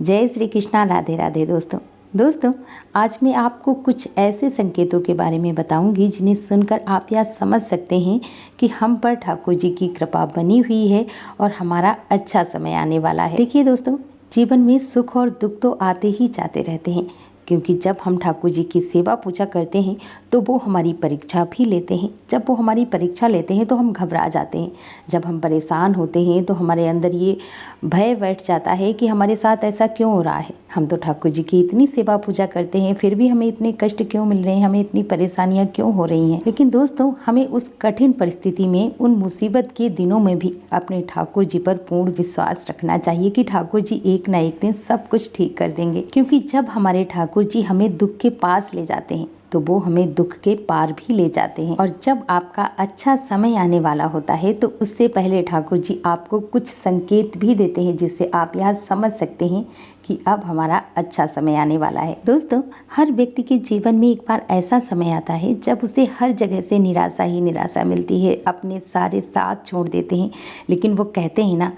जय श्री कृष्णा, राधे राधे। दोस्तों आज मैं आपको कुछ ऐसे संकेतों के बारे में बताऊंगी जिन्हें सुनकर आप यह समझ सकते हैं कि हम पर ठाकुर जी की कृपा बनी हुई है और हमारा अच्छा समय आने वाला है। देखिए दोस्तों, जीवन में सुख और दुख तो आते ही जाते रहते हैं, क्योंकि जब हम ठाकुर जी की सेवा पूजा करते हैं तो वो हमारी परीक्षा भी लेते हैं। जब वो हमारी परीक्षा लेते हैं तो हम घबरा जाते हैं। जब हम परेशान होते हैं तो हमारे अंदर ये भय बैठ जाता है कि हमारे साथ ऐसा क्यों हो रहा है। हम तो ठाकुर जी की इतनी सेवा पूजा करते हैं, फिर भी हमें इतने कष्ट क्यों मिल रहे हैं, हमें इतनी परेशानियां क्यों हो रही हैं। लेकिन दोस्तों, हमें उस कठिन परिस्थिति में, उन मुसीबत के दिनों में भी अपने ठाकुर जी पर पूर्ण विश्वास रखना चाहिए कि ठाकुर जी एक ना एक दिन सब कुछ ठीक कर देंगे। क्योंकि जब हमारे ठाकुर जी हमें दुख के पास ले जाते हैं तो वो हमें दुख के पार भी ले जाते हैं। और जब आपका अच्छा समय आने वाला होता है तो उससे पहले ठाकुर जी आपको कुछ संकेत भी देते हैं, जिससे आप यह समझ सकते हैं कि अब हमारा अच्छा समय आने वाला है। दोस्तों, हर व्यक्ति के जीवन में एक बार ऐसा समय आता है जब उसे हर जगह से निराशा ही निराशा मिलती है, अपने सारे साथ छोड़ देते हैं। लेकिन वो कहते हैं ना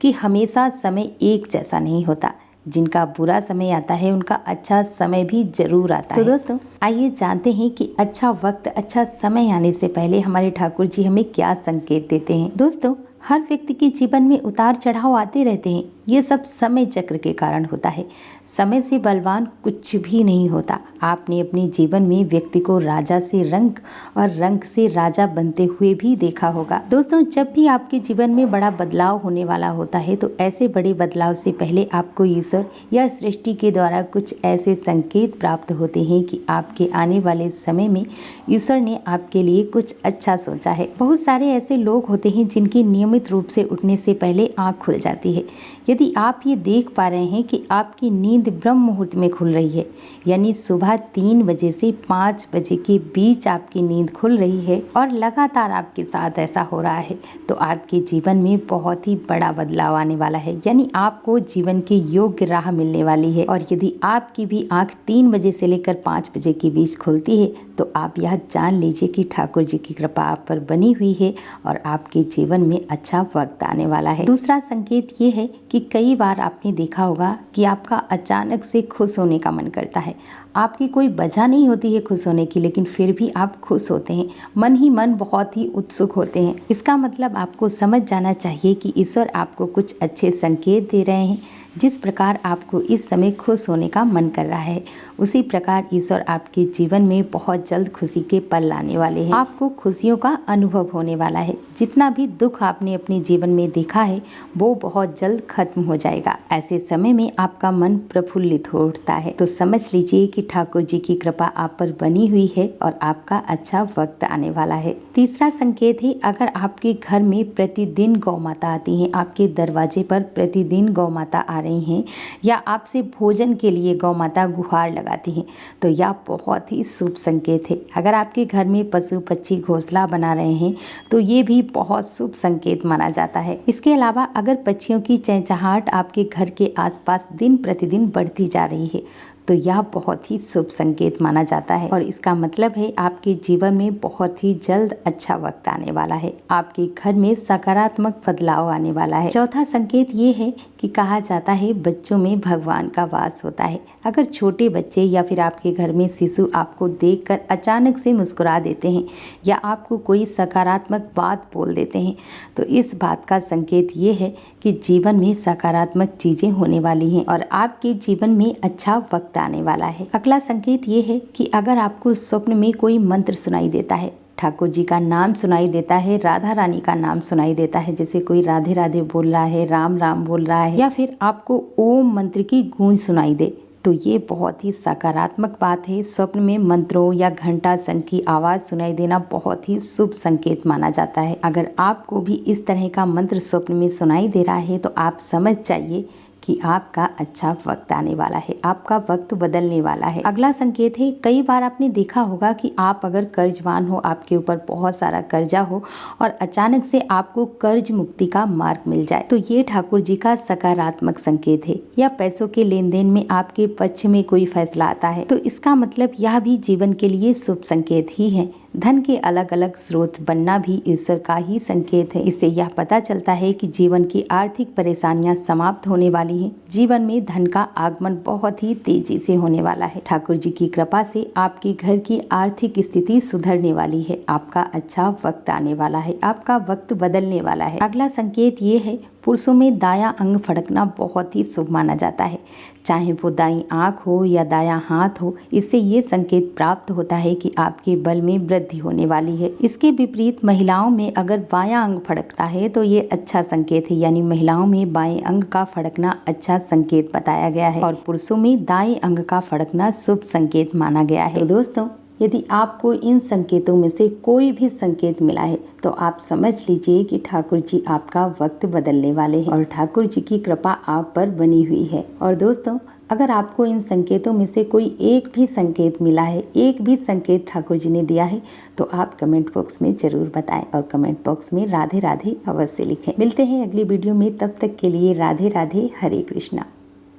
कि हमेशा समय एक जैसा नहीं होता। जिनका बुरा समय आता है उनका अच्छा समय भी जरूर आता है। तो दोस्तों, आइए जानते हैं कि अच्छा वक्त, अच्छा समय आने से पहले हमारे ठाकुर जी हमें क्या संकेत देते हैं। दोस्तों, हर व्यक्ति के जीवन में उतार चढ़ाव आते रहते हैं। ये सब समय चक्र के कारण होता है। समय से बलवान कुछ भी नहीं होता। आपने अपने जीवन में व्यक्ति को राजा से रंक और रंक से राजा बनते हुए भी देखा होगा। दोस्तों, जब भी आपके जीवन में बड़ा बदलाव होने वाला होता है तो ऐसे बड़े बदलाव से पहले आपको ईश्वर या सृष्टि के द्वारा कुछ ऐसे संकेत प्राप्त होते हैं कि आपके आने वाले समय में ईश्वर ने आपके लिए कुछ अच्छा सोचा है। बहुत सारे ऐसे लोग होते हैं जिनकी नियमित रूप से उठने से पहले आँख खुल जाती है। यदि आप ये देख पा रहे हैं कि आपकी नींद ब्रह्म मुहूर्त में खुल रही है, यानी सुबह 3 बजे से 5 बजे के बीच आपकी नींद खुल रही है और लगातार आपके साथ ऐसा हो रहा है, तो आपके जीवन में बहुत ही बड़ा बदलाव आने वाला है। यानी आपको जीवन की योग्य राह मिलने वाली है। और यदि आपकी भी आँख 3 बजे से लेकर 5 बजे के बीच खुलती है तो आप यह जान लीजिए कि ठाकुर जी की कृपा आप पर बनी हुई है और आपके जीवन में अच्छा वक्त आने वाला है। दूसरा संकेत ये है कि कई बार आपने देखा होगा कि आपका अचानक से खुश होने का मन करता है। आपकी कोई वजह नहीं होती है खुश होने की, लेकिन फिर भी आप खुश होते हैं। मन ही मन बहुत ही उत्सुक होते हैं। इसका मतलब आपको समझ जाना चाहिए कि ईश्वर आपको कुछ अच्छे संकेत दे रहे हैं। जिस प्रकार आपको इस समय खुश होने का मन कर रहा है, उसी प्रकार ईश्वर आपके जीवन में बहुत जल्द खुशी के पल लाने वाले हैं। आपको खुशियों का अनुभव होने वाला है। जितना भी दुख आपने अपने जीवन में देखा है वो बहुत जल्द खत्म हो जाएगा। ऐसे समय में आपका मन प्रफुल्लित हो उठता है। तो समझ लीजिए कि ठाकुर जी की कृपा आप पर बनी हुई है और आपका अच्छा वक्त आने वाला है। तीसरा संकेत है, अगर आपके घर में प्रतिदिन गौ माता आती हैं, आपके दरवाजे पर प्रतिदिन गौ माता आ रही हैं या आपसे भोजन के लिए गौ माता गुहार लगाती हैं, तो यह बहुत ही शुभ संकेत है। अगर आपके घर में पशु पक्षी घोंसला बना रहे हैं तो ये भी बहुत शुभ संकेत माना जाता है। इसके अलावा अगर पक्षियों की चहचहाट आपके घर के आसपास दिन प्रतिदिन बढ़ती जा रही है तो यह बहुत ही शुभ संकेत माना जाता है और इसका मतलब है आपके जीवन में बहुत ही जल्द अच्छा वक्त आने वाला है। आपके घर में सकारात्मक बदलाव आने वाला है। चौथा संकेत ये है कि कहा जाता है बच्चों में भगवान का वास होता है। अगर छोटे बच्चे या फिर आपके घर में शिशु आपको देखकर अचानक से मुस्कुरा देते हैं या आपको कोई सकारात्मक बात बोल देते हैं तो इस बात का संकेत ये है कि जीवन में सकारात्मक चीजें होने वाली हैं और आपके जीवन में अच्छा वक्त आने वाला है। अगला संकेत ये है कि अगर आपको स्वप्न में कोई मंत्र सुनाई देता है, ठाकुर जी का नाम सुनाई देता है, राधा रानी का नाम सुनाई देता है, जैसे कोई राधे राधे बोल रहा है, राम राम बोल रहा है, या फिर आपको ओम मंत्र की गूंज सुनाई दे, तो ये बहुत ही सकारात्मक बात है। स्वप्न में मंत्रों या घंटा संघ की आवाज़ सुनाई देना बहुत ही शुभ संकेत माना जाता है। अगर आपको भी इस तरह का मंत्र स्वप्न में सुनाई दे रहा है तो आप समझ जाइए कि आपका अच्छा वक्त आने वाला है, आपका वक्त बदलने वाला है। अगला संकेत है, कई बार आपने देखा होगा कि आप अगर कर्जवान हो, आपके ऊपर बहुत सारा कर्जा हो और अचानक से आपको कर्ज मुक्ति का मार्ग मिल जाए, तो ये ठाकुर जी का सकारात्मक संकेत है। या पैसों के लेन देन में आपके पक्ष में कोई फैसला आता है तो इसका मतलब यह भी जीवन के लिए शुभ संकेत ही है। धन के अलग अलग स्रोत बनना भी ईश्वर का ही संकेत है। इससे यह पता चलता है कि जीवन की आर्थिक परेशानियां समाप्त होने वाली हैं। जीवन में धन का आगमन बहुत ही तेजी से होने वाला है। ठाकुर जी की कृपा से आपके घर की आर्थिक स्थिति सुधरने वाली है। आपका अच्छा वक्त आने वाला है, आपका वक्त बदलने वाला है। अगला संकेत ये है, पुरुषों में दायां अंग फड़कना बहुत ही शुभ माना जाता है, चाहे वो दाईं आंख हो या दायां हाथ हो। इससे ये संकेत प्राप्त होता है कि आपके बल में वृद्धि होने वाली है। इसके विपरीत महिलाओं में अगर बायां अंग फड़कता है तो ये अच्छा संकेत है, यानी महिलाओं में बाएं अंग का फड़कना अच्छा संकेत बताया गया है और पुरुषों में दाएं अंग का फड़कना शुभ संकेत माना गया है। तो दोस्तों, यदि आपको इन संकेतों में से कोई भी संकेत मिला है तो आप समझ लीजिए कि ठाकुर जी आपका वक्त बदलने वाले हैं और ठाकुर जी की कृपा आप पर बनी हुई है। और दोस्तों, अगर आपको इन संकेतों में से कोई एक भी संकेत मिला है, एक भी संकेत ठाकुर जी ने दिया है, तो आप कमेंट बॉक्स में जरूर बताएं और कमेंट बॉक्स में राधे राधे अवश्य लिखें। मिलते हैं अगली वीडियो में, तब तक के लिए राधे राधे, हरे कृष्णा।